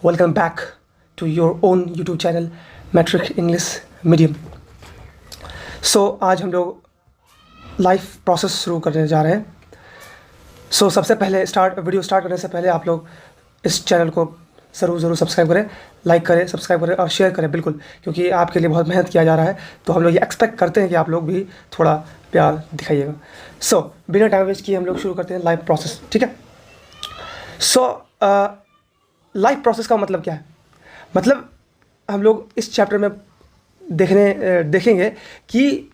Welcome back to your own YouTube channel matric English medium. आज हम लोग life process शुरू करने जा रहे हैं। सबसे पहले वीडियो स्टार्ट करने से पहले आप लोग इस चैनल को ज़रूर सब्सक्राइब करें, लाइक करें, सब्सक्राइब करें और शेयर करें बिल्कुल, क्योंकि आपके लिए बहुत मेहनत किया जा रहा है। तो हम लोग ये एक्सपेक्ट करते हैं कि आप लोग भी थोड़ा प्यार दिखाइएगा। बिना टाइम वेस्ट किए हम लोग शुरू करते हैं लाइफ प्रोसेस, ठीक है। लाइफ प्रोसेस का मतलब क्या है? मतलब हम लोग इस चैप्टर में देखेंगे कि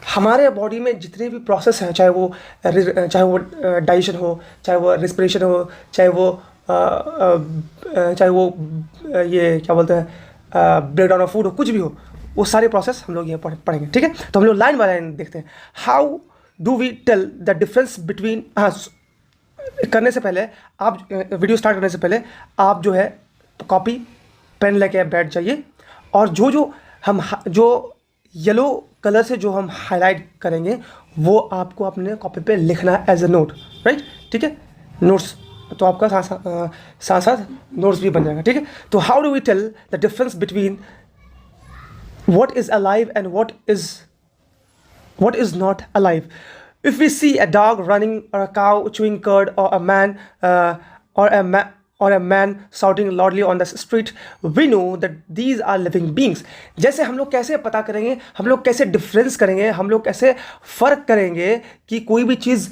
हमारे बॉडी में जितने भी प्रोसेस हैं, चाहे वो डाइजेशन हो, चाहे वो रेस्पिरेशन हो, चाहे वो ये क्या बोलते हैं ब्रेक डाउन ऑफ फूड हो, कुछ भी हो, वो सारे प्रोसेस हम लोग ये पढ़ेंगे, ठीक है। तो हम लोग लाइन बाय लाइन देखते हैं। How do we tell the difference between, करने से पहले आप वीडियो स्टार्ट करने से पहले आप जो है कॉपी पेन लेके बैठ जाइए, और जो येलो कलर से जो हम हाईलाइट करेंगे वो आपको अपने कॉपी पे लिखना है एज ए नोट, राइट, ठीक है। नोट्स तो आपका साथ साथ नोट्स भी बन जाएगा, ठीक है। तो how do we tell the difference between what is alive and what is not alive? If we see a dog running, or a cow chewing curd, or a man shouting loudly on the street, we know that these are living beings. जैसे हम लोग कैसे पता करेंगे, हम लोग कैसे difference करेंगे, हम लोग कैसे फ़र्क करेंगे कि कोई भी चीज़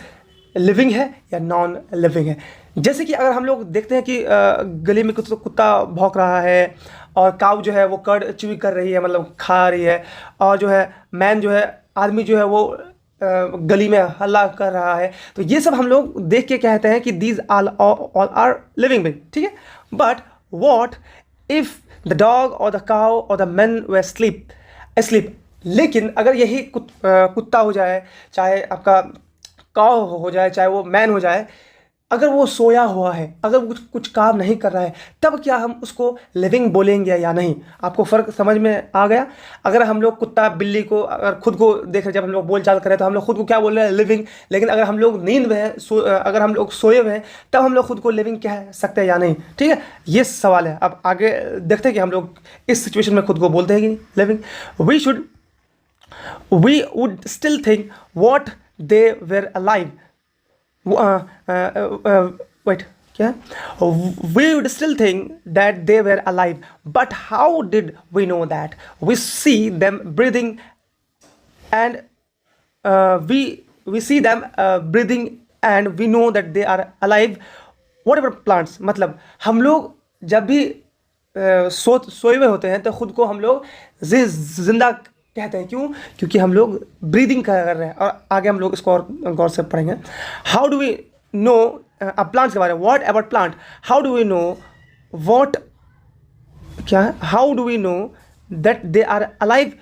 लिविंग है या नॉन लिविंग है? जैसे कि अगर हम लोग देखते हैं कि गली में कुत्ता भौंक रहा है, और काऊ जो है वो कर्ड च्यू कर रही है, मतलब खा रही है, और जो है मैन जो है आदमी जो है वो गली में हल्ला कर रहा है, तो ये सब हम लोग देख के कहते हैं कि these all are living being, ठीक है। But what if the dog और द काउ और द मैन वर स्लीप? लेकिन अगर यही कुत्ता हो जाए, चाहे आपका काउ हो जाए, चाहे वो मैन हो जाए, अगर वो सोया हुआ है, अगर वो कुछ काम नहीं कर रहा है, तब क्या हम उसको लिविंग बोलेंगे या नहीं? आपको फ़र्क समझ में आ गया? अगर हम लोग कुत्ता बिल्ली को, अगर खुद को देख रहे, जब हम लोग बोल चाल करें तो हम लोग खुद को क्या बोल रहे हैं? लिविंग। लेकिन अगर हम लोग नींद में हैं, अगर हम लोग सोए हुए हैं, तब हम लोग खुद को लिविंग कह सकते हैं या नहीं? ठीक है, ये सवाल है। अब आगे देखते हैं कि हम लोग इस सिचुएशन में खुद को बोलते हैं कि living. We would still think what they were alive. wait, क्या? We would still think that they were alive, but how did we know that? We see them breathing, and we see them breathing, and we know that they are alive. What about plants? मतलब हम लोग जब भी सोए हुए होते हैं तो खुद को हम लोग जिंदा कहते हैं। क्यों? क्योंकि हम लोग ब्रीदिंग कर रहे हैं, और आगे हम लोग इसको और गौर से पढ़ेंगे। हाउ डू वी नो, अब प्लांट्स के बारे में, what about plant? How do we know how do we know that they are alive?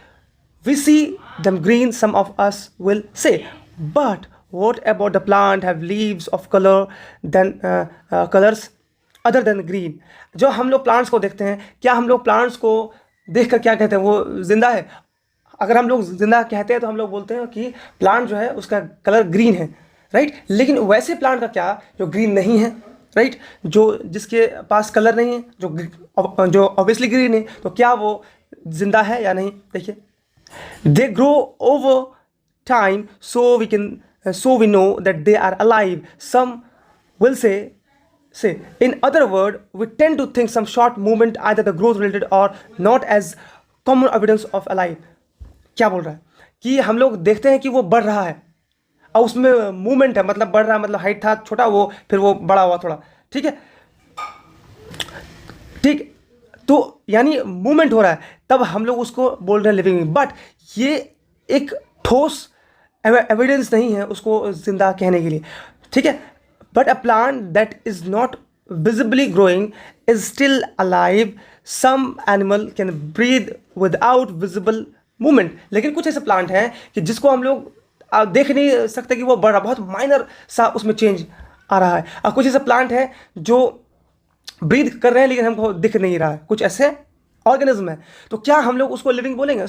We see them green, some of us will say, but what about the plant have leaves of colours other than green? जो हम लोग plants को देखते हैं, क्या हम लोग plants को देख कर क्या कहते हैं वो जिंदा है? अगर हम लोग जिंदा कहते हैं तो हम लोग बोलते हैं कि प्लांट जो है उसका कलर ग्रीन है, राइट। लेकिन वैसे प्लांट का क्या जो ग्रीन नहीं है, राइट, जिसके पास कलर नहीं है, जो ऑब्वियसली ग्रीन है, तो क्या वो जिंदा है या नहीं? देखिए, they grow over time, so we know that they are alive. Some will say in other word, we tend to think some short movement, either the growth related or not, as common evidence of alive. क्या बोल रहा है कि हम लोग देखते हैं कि वो बढ़ रहा है, और उसमें मूवमेंट है, मतलब बढ़ रहा है, मतलब हाइट था छोटा, वो फिर वो बड़ा हुआ थोड़ा, ठीक है, ठीक। तो यानी मूवमेंट हो रहा है, तब हम लोग उसको बोल रहे हैं लिविंग। बट ये एक ठोस एविडेंस नहीं है उसको जिंदा कहने के लिए, ठीक है। But a plant that is not visibly growing is still alive. Some animal can breathe without visible movement. लेकिन कुछ ऐसे प्लांट हैं कि जिसको हम लोग देख नहीं सकते कि वो बढ़ रहा, बहुत माइनर सा उसमें चेंज आ रहा है। और कुछ ऐसे प्लांट हैं जो ब्रीथ कर रहे हैं लेकिन हमको दिख नहीं रहा है, कुछ ऐसे ऑर्गेनिज्म है। तो क्या हम लोग उसको लिविंग बोलेंगे?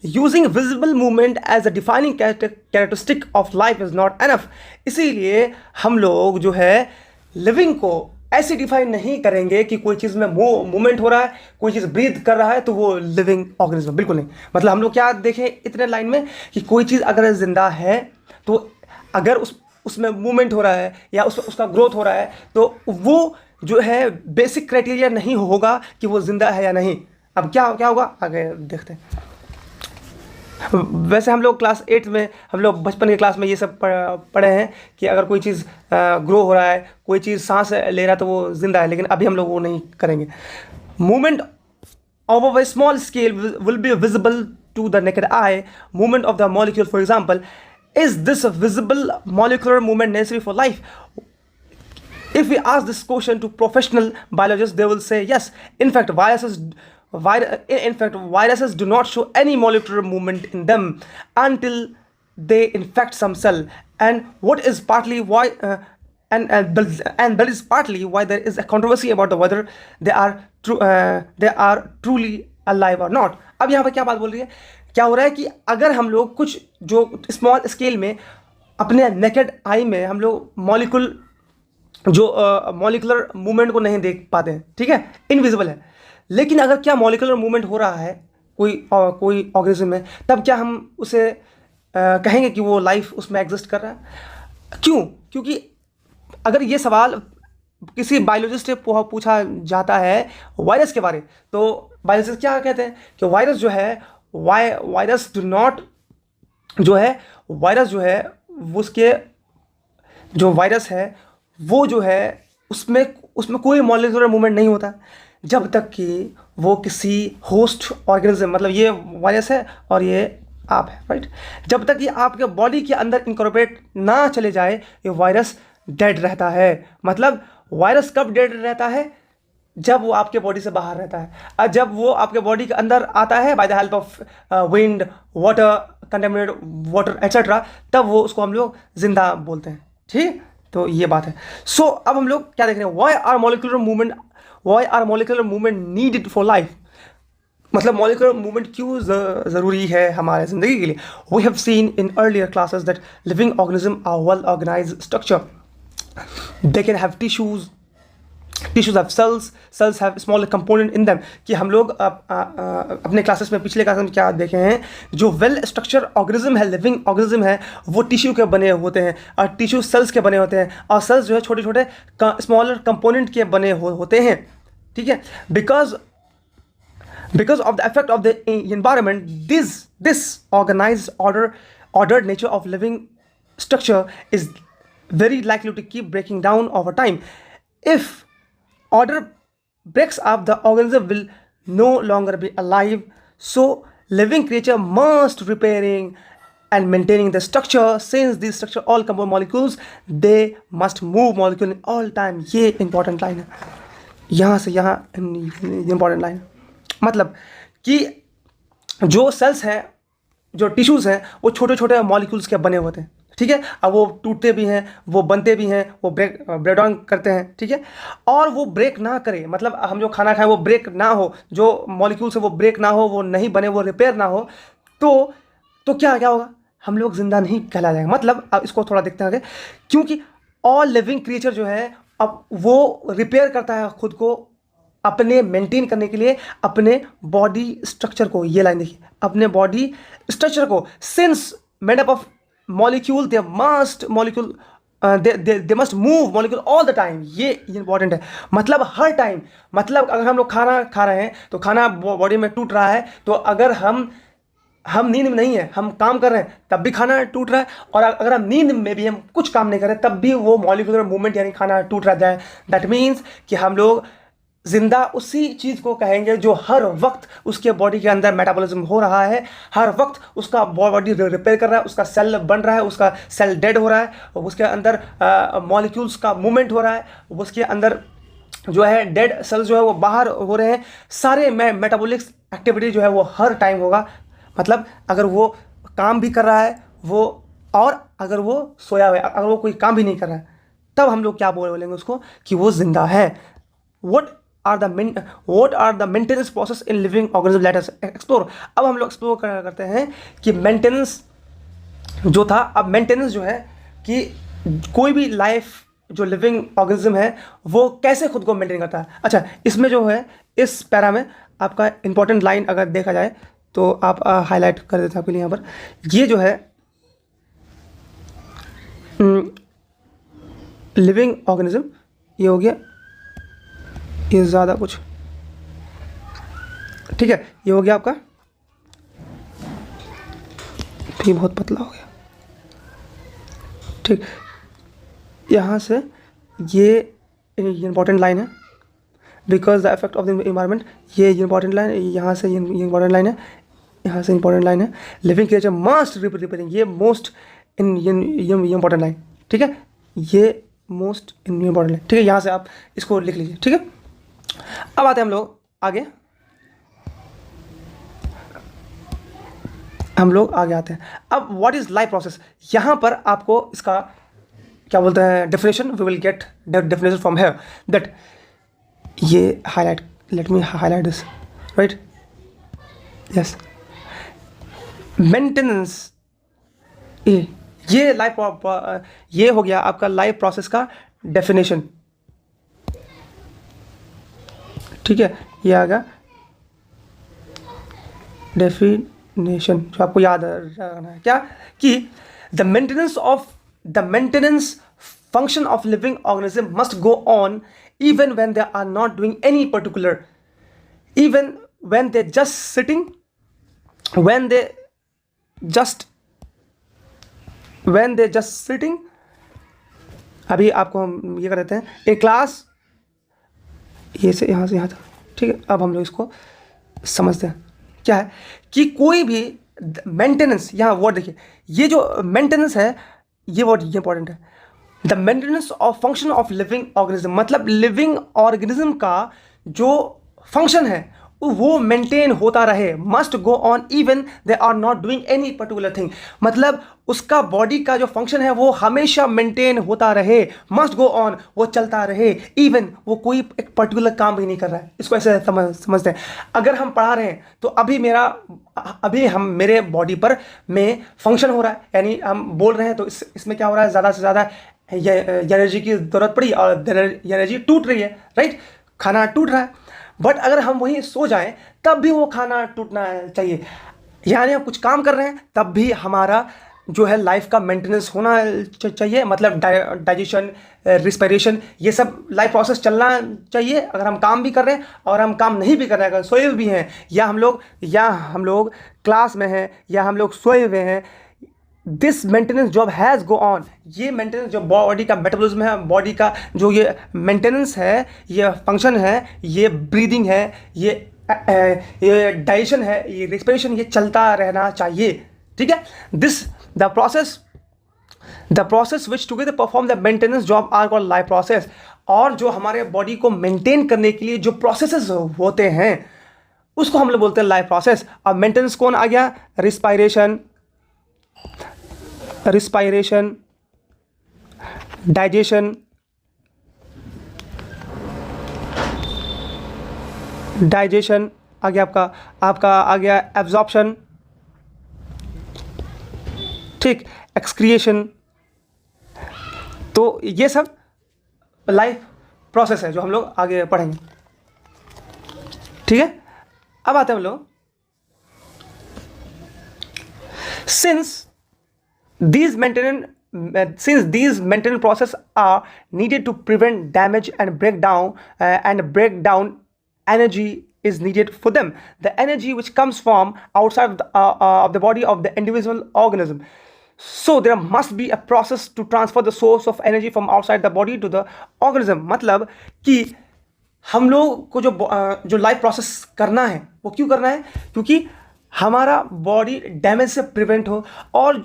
Using visible movement as a defining characteristic of life is not enough. इसीलिए हम लोग जो है लिविंग को ऐसे डिफाइन नहीं करेंगे कि कोई चीज़ में मूवमेंट हो रहा है, कोई चीज़ ब्रीथ कर रहा है तो वो लिविंग ऑर्गेनिज्म, बिल्कुल नहीं। मतलब हम लोग क्या देखें इतने लाइन में कि कोई चीज़ अगर जिंदा है तो अगर उसमें मूवमेंट हो रहा है या उसका ग्रोथ हो रहा है तो वो जो है बेसिक क्राइटेरिया नहीं होगा कि वो जिंदा है या नहीं। अब क्या क्या होगा आगे देखते हैं। वैसे हम लोग क्लास 8 में, हम लोग बचपन की क्लास में ये सब पढ़े हैं कि अगर कोई चीज़ ग्रो हो रहा है, कोई चीज़ सांस ले रहा है तो वो जिंदा है, लेकिन अभी हम लोग वो नहीं करेंगे। Movement of a small scale will be visible to the naked eye. Movement of the molecule, for example, is this a visible molecular movement necessary for life? If we ask this question to professional biologists, they will say yes. In fact, viruses do not show any molecular movement in them until they infect some cell, and what is partly why and that is partly why there is a controversy about whether they are truly alive or not. अब यहाँ पर क्या बात बोल रही है, क्या हो रहा है कि अगर हम लोग कुछ जो स्मॉल स्केल में अपने नेकेड आई में हम लोग मॉलिकुलर मूवमेंट को नहीं देख पाते हैं, ठीक है, इनविजिबल है, लेकिन अगर क्या मॉलिकुलर मूवमेंट हो रहा है कोई ऑर्गेनिज्म में, तब क्या हम उसे कहेंगे कि वो लाइफ उसमें एग्जिस्ट कर रहा है? क्यों? क्योंकि अगर ये सवाल किसी बायोलॉजिस्ट से पूछा जाता है वायरस के बारे, तो बायोलॉजिस्ट क्या कहते हैं कि वायरस जो है वायरस जो है उसके जो वायरस है वो जो है उसमें कोई मॉलिक्यूलर मूवमेंट नहीं होता जब तक कि वो किसी होस्ट ऑर्गेनिज्म, मतलब ये वायरस है और ये आप है, राइट, जब तक ये आपके बॉडी के अंदर इनकॉर्पोरेट ना चले जाए ये वायरस डेड रहता है। मतलब वायरस कब डेड रहता है? जब वो आपके बॉडी से बाहर रहता है। और जब वो आपके बॉडी के अंदर आता है by the help of wind, water, contaminated water etcetera, तब वो उसको हम लोग जिंदा बोलते हैं, ठीक। तो ये बात है। सो अब हम लोग क्या देख रहे हैं, why are molecular movement needed for life. मतलब मॉलिक्यूलर मूवमेंट क्यों ज़रूरी है हमारे ज़िंदगी के लिए। We have seen in earlier classes that living organism are well organised structure. They can have tissues have cells have smaller component in them। कि हम लोग अपने क्लासेस में, पिछले क्लासेस में क्या देखे हैं, जो वेल स्ट्रक्चर ऑर्गेनिज्म है, लिविंग ऑर्गेनिज्म है, वो टिश्यू के बने होते हैं और टिश्यू सेल्स के बने होते हैं, और सेल्स जो है छोटे छोटे स्मॉलर कंपोनेंट के बने होते हैं, ठीक है। Because of the effect of the environment, this organised ordered nature of living structure is very likely to keep breaking down over time. If order breaks up, the organism will no longer be alive. So living creature must repairing and maintaining the structure. Since these structure all compound molecules, they must move molecule in all time. ये important line है, यहाँ से यहाँ important line है। मतलब कि जो sales हैं, जो टिश्यूज़ हैं, वो छोटे छोटे मॉलिक्यूल्स के बने होते हैं, ठीक है। अब वो टूटते भी हैं, वो बनते भी हैं, वो ब्रेक डाउन करते हैं, ठीक है। और वो ब्रेक ना करे, मतलब हम जो खाना खाएं वो ब्रेक ना हो, जो मॉलिक्यूल्स है वो ब्रेक ना हो, वो नहीं बने, वो रिपेयर ना हो, तो क्या होगा, हम लोग जिंदा नहीं कहला जाएंगे। मतलब अब इसको थोड़ा देखते हैं आगे, क्योंकि ऑल लिविंग क्रिएचर जो है अब वो रिपेयर करता है खुद को अपने मेंटेन करने के लिए, अपने बॉडी स्ट्रक्चर को। ये लाइन देखिए, अपने बॉडी स्ट्रक्चर को। Since made up of molecule they must move molecule all the time। ये इंपॉर्टेंट है। मतलब हर टाइम, मतलब अगर हम लोग खाना खा रहे हैं तो खाना बॉडी में टूट रहा है, तो अगर हम नींद में नहीं है, हम काम कर रहे हैं, तब भी खाना टूट रहा है, और अगर हम नींद में भी हम कुछ काम नहीं कर रहे तब भी वो मॉलिक्यूलर मूवमेंट यानी खाना टूट रहा है। दैट मीन्स कि हम लोग जिंदा उसी चीज़ को कहेंगे जो हर वक्त उसके बॉडी के अंदर मेटाबॉलिज्म हो रहा है, हर वक्त उसका बॉडी रिपेयर कर रहा है, उसका सेल बन रहा है, उसका सेल डेड हो रहा है, उसके अंदर मॉलिक्यूल्स का मूवमेंट हो रहा है, उसके अंदर जो है डेड सेल्स जो है वो बाहर हो रहे हैं। सारे मेटाबॉलिक एक्टिविटी जो है वो हर टाइम होगा। मतलब अगर वो काम भी कर रहा है वो, और अगर वो सोया हुआ है, अगर वो कोई काम भी नहीं कर रहा है, तब हम लोग क्या बोलेंगे उसको कि वो जिंदा है। What are the maintenance process in living organism? Let us explore। अब हम लोग एक्सप्लोर करते हैं कि मेंटेनेंस जो था, अब मेंटेनेंस जो है कि कोई भी लाइफ जो लिविंग ऑर्गेनिज्म है वो कैसे खुद को मेंटेन करता है। अच्छा, इसमें जो है इस पैरा में आपका इंपॉर्टेंट लाइन अगर देखा जाए तो आप हाईलाइट कर देते हैं आपके लिए यहाँ पर। ये जो है लिविंग ऑर्गेनिज्म, ये हो गया, ये ज़्यादा कुछ, ठीक है, ये हो गया आपका, ये बहुत पतला हो गया, ठीक। यहाँ से ये इंपॉर्टेंट लाइन है, because the effect of the environment, ये इंपॉर्टेंट लाइन, यहाँ से ये इंपॉर्टेंट लाइन है, यहाँ से इंपॉर्टेंट लाइन है, लिविंग क्रिएचर मस्ट रिपेयरिंग, ये मोस्ट इंपॉर्टेंट लाइन, ठीक है, ये मोस्ट इंपॉर्टेंट लाइन, ठीक है। यहाँ से आप इसको लिख लीजिए, ठीक है। अब आते हैं हम लोग आगे, आते हैं। अब व्हाट इज लाइफ प्रोसेस, यहाँ पर आपको इसका क्या बोलते हैं definition, we will get definition from here, that ये highlight, let me highlight this, right, yes, maintenance, ये लाइफ, ये हो गया आपका लाइफ प्रोसेस का डेफिनेशन, ठीक है। ये आ गया डेफिनेशन, जो आपको याद रखना है क्या, कि the maintenance function of living organism must go on even when they are not doing any particular, even when they just sitting, when they just sitting, अभी आपको हम ये कर देते हैं, ए क्लास, ये से यहाँ तक, ठीक है। अब हम लोग इसको समझते हैं क्या है, कि कोई भी मेंटेनेंस, यहाँ वर्ड देखिए, ये जो मेंटेनेंस है ये वर्ड ये इंपॉर्टेंट है, the maintenance of function of living organism, मतलब लिविंग ऑर्गेनिज्म का जो फंक्शन है वो मेंटेन होता रहे, must go on even they are not doing any particular thing, मतलब उसका बॉडी का जो फंक्शन है वो हमेशा मेंटेन होता रहे, मस्ट गो ऑन, वो चलता रहे, इवन वो कोई एक पर्टिकुलर काम भी नहीं कर रहा है। इसको ऐसे समझते हैं, अगर हम पढ़ा रहे हैं तो अभी मेरे बॉडी पर में फंक्शन हो रहा है, यानी हम बोल रहे हैं तो इसमें क्या हो रहा है, ज़्यादा से ज़्यादा एनर्जी की ज़रूरत पड़ी और एनर्जी टूट रही है, राइट, खाना टूट रहा है। बट अगर हम वहीं सो जाएं तब भी वो खाना टूटना चाहिए, यानी हम कुछ काम कर रहे हैं तब भी हमारा जो है लाइफ का मेंटेनेंस होना चाहिए, मतलब डाइजेशन, रिस्पिरेशन, ये सब लाइफ प्रोसेस चलना चाहिए। अगर हम काम भी कर रहे हैं और हम काम नहीं भी कर रहे हैं, अगर सोए हुए भी हैं, या हम लोग क्लास में हैं, या हम लोग सोए हुए हैं, this maintenance job has go on, ये मेंटेनेंस जो बॉडी का मेटाबॉलिज्म है, बॉडी का जो ये मेंटेनेंस है, ये फंक्शन है, ये ब्रीदिंग है, ये डाइजेशन है, ये रिस्पिरेशन, ये चलता रहना चाहिए, ठीक है। This the process which together perform the maintenance job are called life process, और जो हमारे बॉडी को मेंटेन करने के लिए जो प्रोसेसेस होते हैं उसको हम लोग बोलते हैं लाइफ प्रोसेस। अब मेंटेनेंस कौन आ गया, रिस्पिरेशन, डाइजेशन, आ गया आपका आ गया एब्जॉर्प्शन, ठीक, एक्सक्रिएशन, तो ये सब लाइफ प्रोसेस है जो हम लोग आगे पढ़ेंगे, ठीक है। अब आते हैं हम लोग, since these maintenance process are needed to prevent damage and breakdown energy is needed for them, the energy which comes from outside of the body of the individual organism, so there must be a process to transfer the source of energy from outside the body to the organism, मतलब कि हम लोग को जो life process करना है वो क्यों करना है, क्योंकि हमारा बॉडी डैमेज से प्रिवेंट हो, और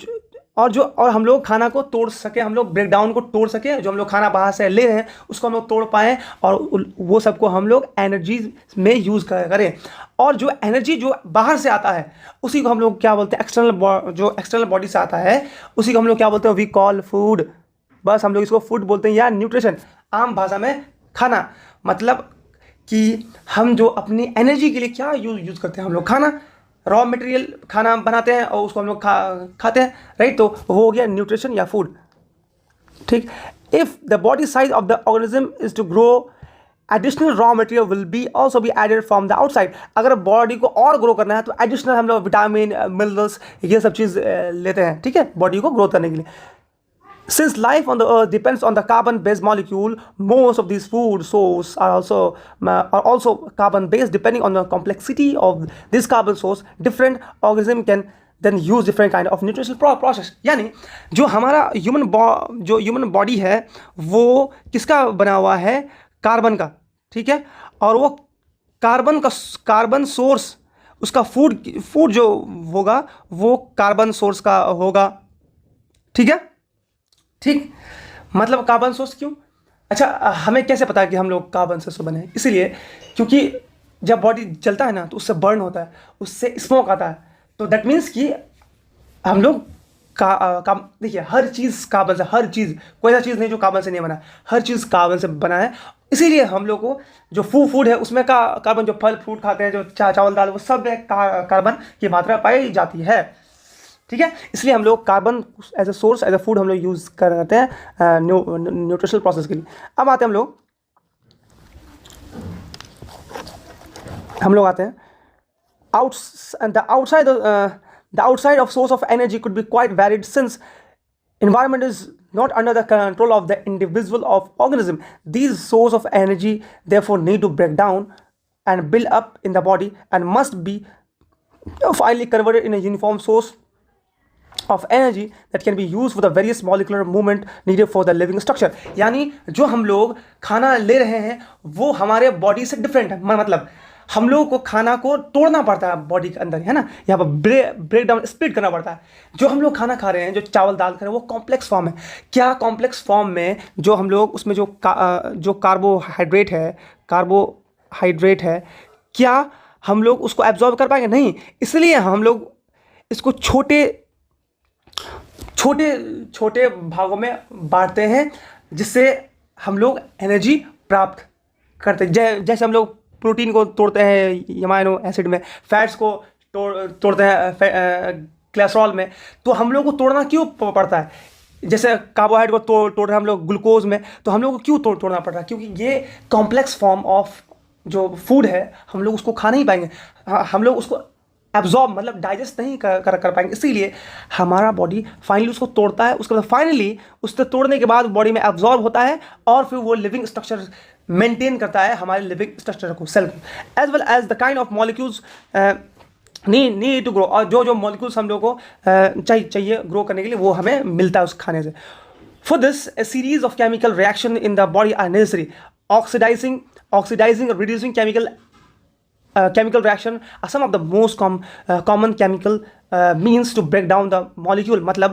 हम लोग खाना को तोड़ सके, हम लोग ब्रेकडाउन को तोड़ सके, जो हम लोग खाना बाहर से ले रहे हैं उसको हम लोग तोड़ पाएँ, और वो सबको हम लोग एनर्जी में यूज़ करें, और जो एनर्जी जो बाहर से आता है उसी को हम लोग क्या बोलते हैं, एक्सटर्नल बॉडी से आता है उसी को हम लोग क्या बोलते हैं, वी कॉल फूड, बस हम लोग इसको फूड बोलते हैं, या न्यूट्रिशन, आम भाषा में खाना, मतलब कि हम जो अपनी एनर्जी के लिए क्या यूज़ करते हैं, हम लोग खाना, रॉ मटेरियल खाना बनाते हैं और उसको हम लोग खाते हैं, राइट, तो वो हो गया न्यूट्रिशन या फूड। ठीक। If the body size of the organism is to grow, additional raw material will be also be added from the outside. अगर बॉडी को और ग्रो करना है तो एडिशनल हम लोग विटामिन, मिनरल्स, ये सब चीज़ लेते हैं, ठीक है, बॉडी को ग्रोथ करने के लिए। Since life on the earth depends on the carbon-based molecule, most of these food sources are also carbon-based. Depending on the complexity of this carbon source, different organism can then use different kind of nutritional process. यानी जो हमारा human body है वो किसका बना हुआ है? Carbon का, ठीक है। और वो कार्बन सोर्स, उसका फूड जो होगा वो कार्बन सोर्स का होगा, ठीक है। ठीक, मतलब कार्बन सोर्स क्यों? अच्छा, हमें कैसे पता है कि हम लोग कार्बन सोर्स बने हैं? इसीलिए क्योंकि जब बॉडी जलता है ना तो उससे बर्न होता है, उससे स्मोक आता है। तो दैट मीन्स कि हम लोग देखिए, हर चीज़ कार्बन से, हर चीज़, कोई ऐसा चीज़ नहीं जो कार्बन से नहीं बना है, हर चीज़ कार्बन से बना है। इसीलिए हम लोग को जो फूड है उसमें कार्बन, जो फल फ्रूट खाते हैं, जो चावल दाल, वो सब में कार्बन की मात्रा पाई जाती है, ठीक है। इसलिए हम लोग carbon as a source, as a food हम लोग यूज़ करते हैं न्यूट्रिशनल प्रोसेस के लिए। अब आते हैं हम लोग आते हैं the outside of source of energy could be quite varied, since environment is not under the control of the individual of organism. These source of energy therefore need to break down and build up in the body and must be finally converted in a uniform source of energy that can be used for the various molecular movement needed for the living structure. यानी जो हम लोग खाना ले रहे हैं वो हमारे बॉडी से डिफरेंट है। मतलब हम लोगों को खाना को तोड़ना पड़ता है बॉडी के अंदर, है ना, यहाँ पर ब्रेक डाउन, स्प्लिट करना पड़ता है। जो हम लोग खाना खा रहे हैं, जो चावल दाल खा रहे हैं, वो कॉम्प्लेक्स फॉर्म है। क्या कॉम्प्लेक्स फॉर्म में जो हम लोग उसमें जो कार्बोहाइड्रेट है, क्या हम लोग उसको एब्जॉर्ब कर पाएंगे? नहीं। इसलिए हम लोग इसको छोटे भागों में बांटते हैं, जिससे हम लोग एनर्जी प्राप्त करते हैं। जैसे हम लोग प्रोटीन को तोड़ते हैं अमाइनो एसिड में, फैट्स को तोड़ते हैं कोलेस्ट्रॉल में। तो हम लोग को तोड़ना क्यों पड़ता है? जैसे कार्बोहाइड्रेट को तोड़ रहे हैं हम लोग ग्लूकोज में, तो हम लोग को क्यों तोड़ना पड़ रहा है? क्योंकि ये कॉम्प्लेक्स फॉर्म ऑफ जो फूड है हम लोग उसको खा नहीं पाएंगे, हम लोग उसको एब्जॉर्ब, मतलब डाइजेस्ट नहीं कर पाएंगे। इसीलिए हमारा बॉडी फाइनली उसको तोड़ता है। उसके बाद फाइनली उससे तोड़ने के बाद बॉडी में एब्जॉर्ब होता है और फिर वो लिविंग स्ट्रक्चर मेंटेन करता है, हमारे लिविंग स्ट्रक्चर को, सेल को, as well as the kind of molecules need to grow. और जो मॉलिक्यूल्स हम लोग को चाहिए ग्रो करने के लिए, वो हमें मिलता है उस खाने से। For this a series of chemical reaction in the body are necessary. Oxidizing or reducing chemical reaction are some of the most common chemical means to break down the molecule. मतलब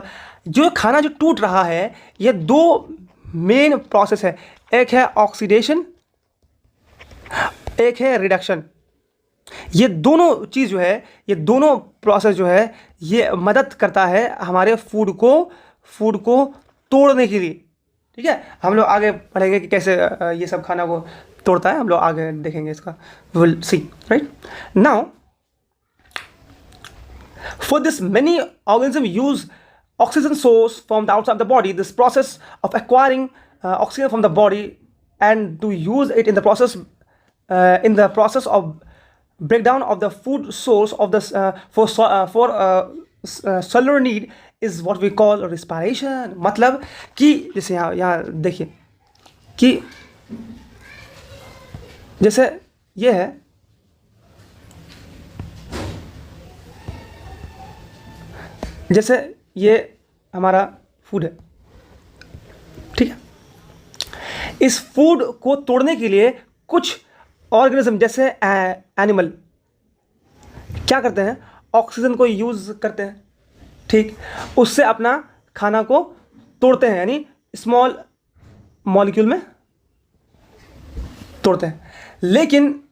जो खाना जो टूट रहा है, ये दो मेन प्रोसेस है, एक है ऑक्सीडेशन, एक है रिडक्शन। ये दोनों चीज़ जो है, ये दोनों प्रोसेस जो है, ये मदद करता है हमारे फूड को तोड़ने के लिए, ठीक है। हम लोग आगे पढ़ेंगे कि कैसे ये सब खाना को तोड़ता है, हम लोग आगे देखेंगे इसका, will see, right. Now for this many organism use oxygen source from the outside of the body. This process of acquiring oxygen from the body and to use it in the process of breakdown of the food source of this for cellular need is what we call respiration. मतलब कि जैसे यहाँ देखिए कि जैसे ये है, जैसे ये हमारा फूड है, ठीक है। इस फूड को तोड़ने के लिए कुछ ऑर्गेनिज्म जैसे एनिमल क्या करते हैं, ऑक्सीजन को यूज करते हैं, ठीक, उससे अपना खाना को तोड़ते हैं, यानी स्मॉल मॉलिक्यूल में तोड़ते हैं। लेकिन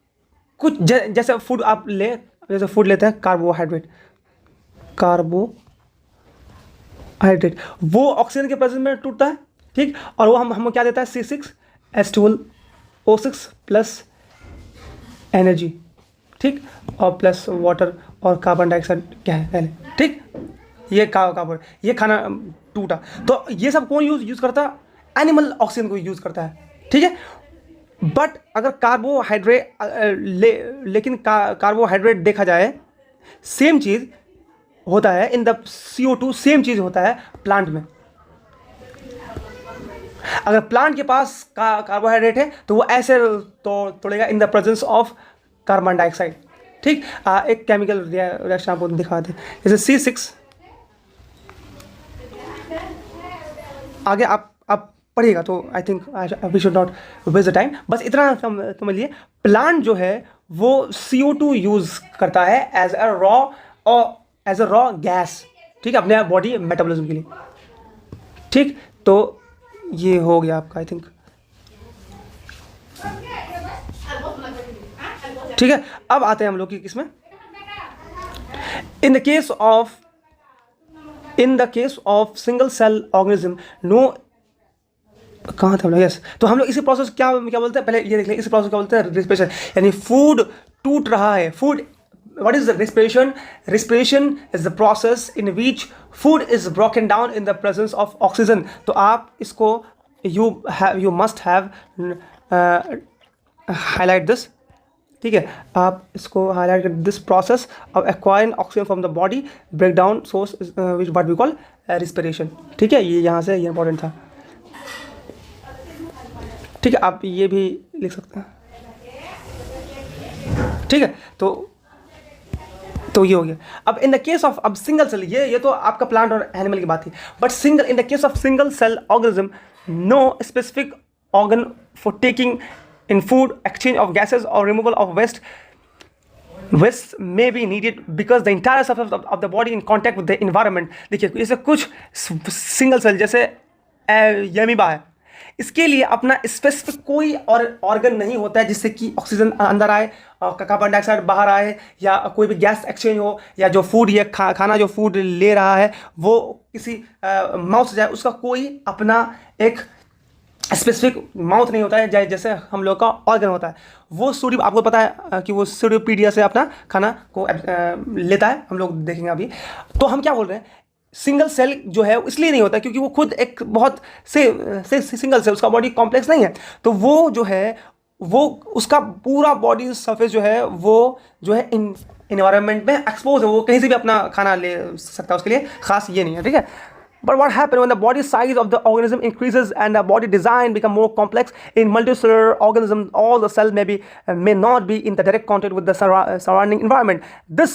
कुछ जैसे फूड आप जैसे फूड लेते हैं कार्बोहाइड्रेट, वो ऑक्सीजन के प्रेजेंस में टूटता है, ठीक, और वो हमको क्या देता है, C6H12O6 प्लस एनर्जी, ठीक, और प्लस वाटर और कार्बन डाइऑक्साइड क्या है पहले, ठीक। ये कार्बन, ये खाना टूटा, तो ये सब कौन यूज़ करता, एनिमल ऑक्सीजन को यूज़ करता है, ठीक है। बट अगर कार्बोहाइड्रेट लेकिन कार्बोहाइड्रेट देखा जाए, सेम चीज़ होता है इन द CO2, सेम चीज़ होता है प्लांट में। अगर प्लांट के पास कार्बोहाइड्रेट है तो वो ऐसे तोड़ेगा in the presence of carbon dioxide, ठीक। एक केमिकल रिएक्शन आपको दिखाते हैं, जैसे C6, आगे आप पढ़िएगा तो I think we should not waste the time, बस इतना समझ लिए। प्लांट जो है वो CO2 यूज़ करता है एज अ रॉ गैस, ठीक है, अपने बॉडी मेटाबॉलिज्म के लिए, ठीक। तो ये हो गया आपका आई थिंक, ठीक है। अब आते हैं हम लोग की किसमें, in the case of single cell organism, no, कहाँ थे हम लोग, यस। तो हम लोग इसी प्रोसेस क्या बोलते हैं, पहले ये देख लें, इसी प्रोसेस क्या बोलते हैं, रेस्पिरेशन, यानी फूड टूट रहा है। Food, what is the respiration? Respiration is the process in which food is broken down in the presence of oxygen. तो आप इसको you must have highlight this, ठीक है, आप इसको हाईलाइट कर, this process of acquiring oxygen from the body break down source which what we call respiration, ठीक है। ये यहाँ से ये इंपॉर्टेंट था, ठीक है। आप ये भी लिख सकते हैं, ठीक है। तो ये हो गया। अब इन द केस ऑफ, अब सिंगल सेल, ये तो आपका प्लांट और एनिमल की बात थी, but single, in the case of single cell organism, no specific organ for taking in food, exchange of gases और removal of waste may be needed because the entire surface of the body in contact with the environment। देखिए, जैसे कुछ single cell जैसे amoeba है, इसके लिए अपना specific कोई और ऑर्गन नहीं होता है जिससे कि ऑक्सीजन अंदर आए, कार्बन डाइऑक्साइड बाहर आए, या कोई भी गैस एक्सचेंज हो, या जो फूड या खाना जो फूड ले रहा है वो किसी माउथ से जाए, उसका कोई अपना एक स्पेसिफिक माउथ नहीं होता है, जैसे हम लोग का ऑर्गन होता है। वो सूर्य, आपको पता है कि वो सूर्योपीडिया से अपना खाना को लेता है, हम लोग देखेंगे अभी। तो हम क्या बोल रहे हैं, सिंगल सेल जो है इसलिए नहीं होता क्योंकि वो खुद एक बहुत से सिंगल सेल, उसका बॉडी कॉम्प्लेक्स नहीं है, तो वो जो है वो उसका पूरा बॉडी सरफेस जो है वो जो है इन्वायरमेंट में एक्सपोज है, वो कहीं से भी अपना खाना ले सकता है, उसके लिए खास ये नहीं है, ठीक है। But what happens when the body size of the organism increases and the body design become more complex? In multicellular organisms, all the cells may not be in the direct contact with the surrounding environment. Thus,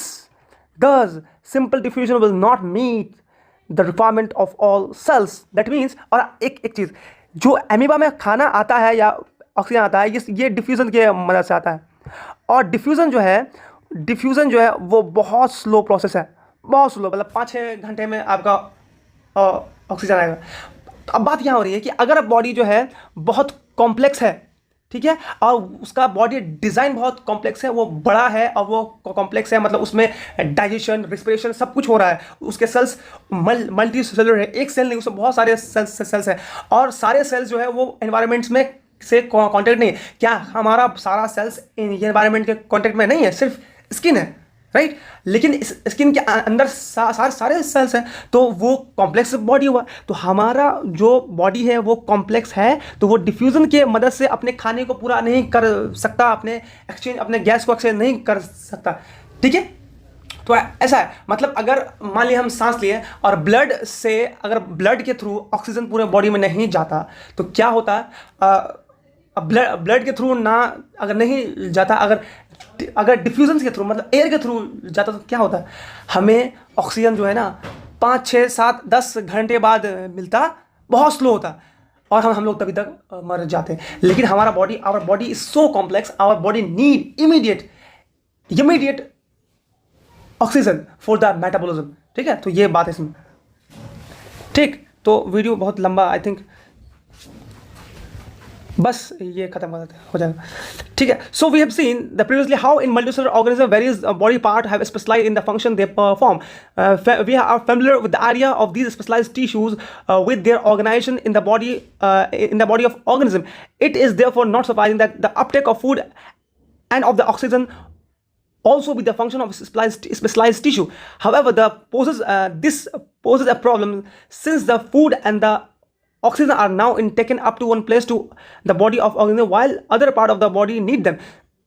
simple diffusion will not meet the requirement of all cells. That means, और एक चीज़, जो amoeba में खाना आता है या oxygen आता है, ये डिफ्यूज़न के मदद से आता है, और डिफ्यूज़न जो है वो बहुत स्लो प्रोसेस है, बहुत स्लो, मतलब 5-6 घंटे में आपका ऑक्सीजन आएगा। तो अब बात यहाँ हो रही है कि अगर बॉडी जो है बहुत कॉम्प्लेक्स है, ठीक है, और उसका बॉडी डिज़ाइन बहुत कॉम्प्लेक्स है, वो बड़ा है और वो कॉम्प्लेक्स है, मतलब उसमें डाइजेशन, रेस्पिरेशन सब कुछ हो रहा है, उसके सेल्स मल्टी सेलुलर है, एक सेल नहीं, उसमें बहुत सारे सेल्स हैं, और सारे सेल्स जो है वो एनवायरमेंट्स में से कॉन्टेक्ट नहीं है। क्या हमारा सारा सेल्स एनवायरमेंट के कॉन्टेक्ट में नहीं है? सिर्फ स्किन है, राइट, लेकिन इस स्किन के अंदर सारे सेल्स हैं, तो वो कॉम्प्लेक्स बॉडी हुआ। तो हमारा जो बॉडी है वो कॉम्प्लेक्स है, तो वो डिफ्यूज़न के मदद से अपने खाने को पूरा नहीं कर सकता, अपने गैस को एक्सचेंज नहीं कर सकता, ठीक है। तो ऐसा है, मतलब अगर मान लिया हम सांस लिए और अगर ब्लड के थ्रू ऑक्सीजन पूरे बॉडी में नहीं जाता तो क्या होता है, ब्लड के थ्रू ना अगर नहीं जाता, अगर डिफ्यूजन के थ्रू मतलब एयर के थ्रू जाता तो क्या होता है, हमें ऑक्सीजन जो है ना 5, 6, 7, 10 घंटे बाद मिलता, बहुत स्लो होता, और हम लोग तभी तक मर जाते। लेकिन our body is so complex, our body need immediate oxygen for the metabolism, ठीक है। तो ये बात है इसमें, ठीक। तो वीडियो बहुत लंबा, आई थिंक बस ये खत्म हो जाएगा, ठीक है। So we have seen the previously how in multicellular organism various body part have specialised in the function they perform. We are familiar with the idea of these specialised tissues with their organisation in the body of organism. It is therefore not surprising that the uptake of food and of the oxygen also be the function of specialized tissue. However, this poses a problem since the food and the oxygen are now taken up to one place to the body of organism while other part of the body need them.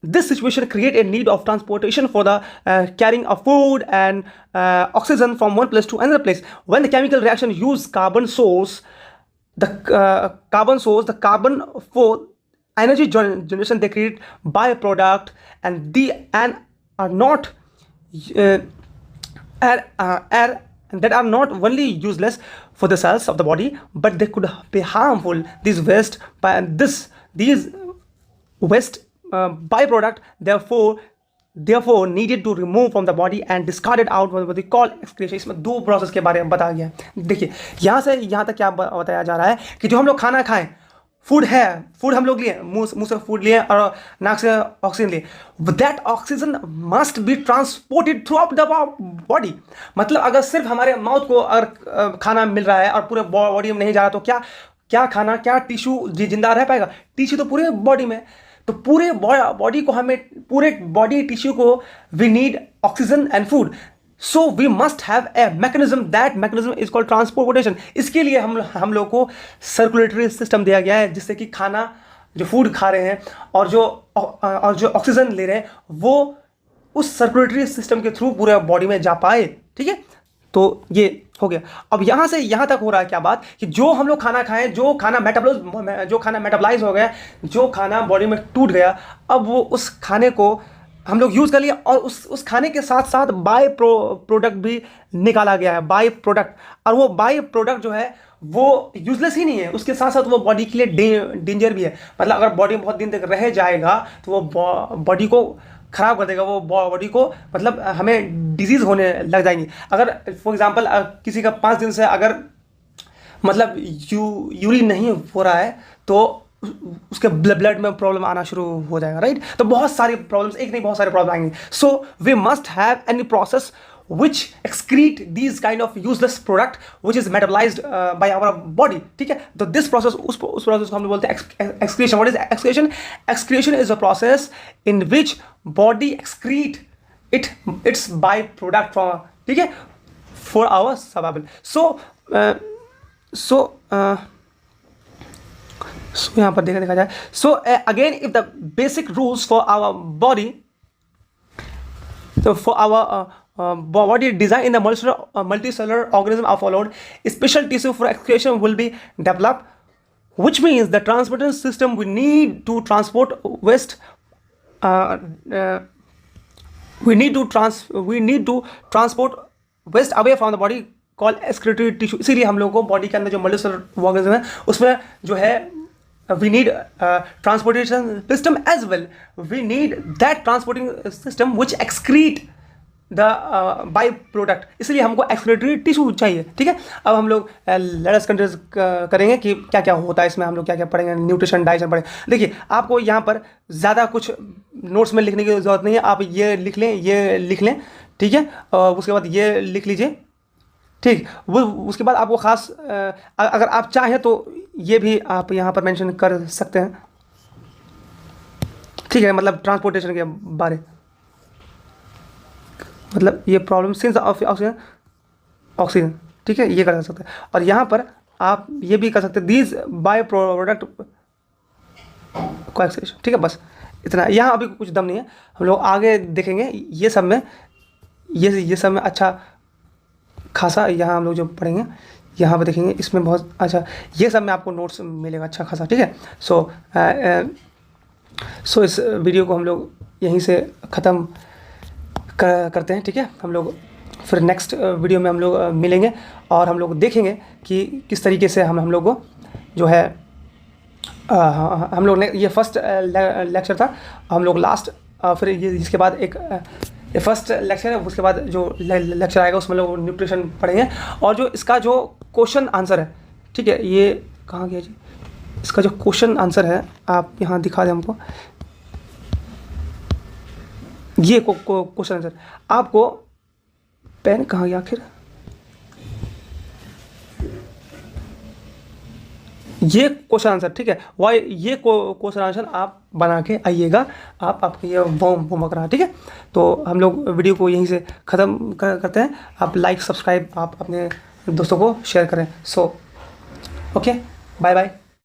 This situation create a need of transportation for the carrying of food and oxygen from one place to another place. When the chemical reaction use carbon source, the carbon for energy generation, they create byproduct and are not that are not only useless for the cells of the body, but they could be harmful. These waste byproduct therefore needed to remove from the body and discarded out what we call excretion. इसमें दो process के बारे में बताया गया है. देखिए यहाँ से यहाँ तक क्या बताया जा रहा है कि जो हम लोग खाना खाएं, फूड हम लोग लिए, मुंह से फूड लिए और नाक से ऑक्सीजन लिए, that oxygen must be transported through out the body. मतलब अगर सिर्फ हमारे माउथ को अगर खाना मिल रहा है और पूरे बॉडी में नहीं जा रहा, तो क्या खाना, क्या टिश्यू जिंदा रह पाएगा? टिश्यू तो पूरे बॉडी में. तो पूरे बॉडी को हमें, पूरे बॉडी टिश्यू को we need oxygen and food. So we must have a mechanism, that mechanism is called transportation. इसके लिए हम लोग को सर्कुलेटरी सिस्टम दिया गया है, जिससे कि खाना, जो फूड खा रहे हैं और जो ऑक्सीजन ले रहे हैं, वो उस सर्कुलेटरी सिस्टम के थ्रू पूरे बॉडी में जा पाए. ठीक है, तो ये हो गया. अब यहाँ से यहाँ तक हो रहा है क्या बात, कि जो हम लोग खाना खाएं, जो खाना मेटाबलाइज हो गया, जो खाना बॉडी में टूट गया, अब वो उस खाने को हम लोग यूज़ कर लिया और उस खाने के साथ साथ बाय प्रोडक्ट भी निकाला गया है, बाय प्रोडक्ट. और वो बाय प्रोडक्ट जो है वो यूजलेस ही नहीं है, उसके साथ साथ वो बॉडी के लिए डेंजर भी है. मतलब अगर बॉडी में बहुत दिन तक रह जाएगा तो वो बॉडी को ख़राब कर देगा, वो बॉडी को, मतलब हमें डिजीज़ होने लग जाएंगी. अगर फॉर एग्जांपल किसी का 5 दिन से अगर मतलब यूरिन नहीं हो रहा है, तो उसके ब्लड में प्रॉब्लम आना शुरू हो जाएगा, राइट. तो बहुत सारी प्रॉब्लम्स, एक नहीं बहुत सारे प्रॉब्लम आएंगे. So we must have any process which excrete these kind of useless product which is metabolized by our body. ठीक है, तो this process, उस process को हम लोग बोलते हैं excretion. What is excretion? Excretion is a process in which body excrete its byproduct from, ठीक है, for our survival. So यहाँ पर देखा जाए. So again, if the basic rules for our body, so for our body design in the multicellular organism are followed, special tissue for excretion will be developed, which means the transportation system we need to transport waste. We need to transport waste away from the body called excretory tissue. इसीलिए हम लोगों को body के अंदर जो multicellular organism है, उसमें जो है we need transportation system as well. We need that transporting system which excrete the by product. इसलिए हमको एक्सक्रीटरी टिश्यू चाहिए. ठीक है, अब हम लोग लेट अस कंटिन्यू करेंगे कि क्या क्या होता है इसमें, हम लोग क्या क्या पढ़ेंगे, न्यूट्रिशन, डाइजेशन पढ़ेंगे. देखिए, आपको यहाँ पर ज़्यादा कुछ नोट्स में लिखने की ज़रूरत नहीं है. आप ये लिख लें, ठीक है, और उसके बाद ये लिख लीजिए. ठीक, वो उसके बाद आपको ख़ास अगर आप चाहें तो ये भी आप यहाँ पर मेंशन कर सकते हैं. ठीक है, मतलब ट्रांसपोर्टेशन के बारे, मतलब ये प्रॉब्लम सिंस ऑक्सीजन. ठीक है, ये कर सकते हैं. और यहाँ पर आप ये भी कर सकते हैं, दीज बाय प्रोडक्ट कोएक्सक्रीशन. ठीक है, बस इतना. यहाँ अभी कुछ दम नहीं है, हम लोग आगे देखेंगे. ये सब में अच्छा खासा यहाँ हम लोग जो पढ़ेंगे, यहाँ पर देखेंगे, इसमें बहुत अच्छा, ये सब में आपको नोट्स मिलेगा अच्छा खासा. ठीक है, सो इस वीडियो को हम लोग यहीं से ख़त्म करते हैं. ठीक है, हम लोग फिर नेक्स्ट वीडियो में हम लोग मिलेंगे और हम लोग देखेंगे कि किस तरीके से हम लोग को जो है हम लोग ने ये फर्स्ट लेक्चर था, हम लोग लास्ट फिर ये इसके बाद एक फर्स्ट लेक्चर है, उसके बाद जो लेक्चर आएगा उसमें लोग न्यूट्रिशन पढ़ेंगे. और जो इसका जो क्वेश्चन आंसर है, ठीक है, ये कहाँ गया जी, इसका जो क्वेश्चन आंसर है आप यहाँ दिखा दें हमको. ये क्वेश्चन आंसर आपको, पेन कहाँ गया आखिर, ये क्वेश्चन आंसर. ठीक है, वाई ये क्वेश्चन आंसर आप बना के आइएगा, आपके ये होमवर्क रहा. ठीक है, तो हम लोग वीडियो को यहीं से ख़त्म करते हैं. आप लाइक, सब्सक्राइब, आप अपने दोस्तों को शेयर करें. So okay. Bye bye.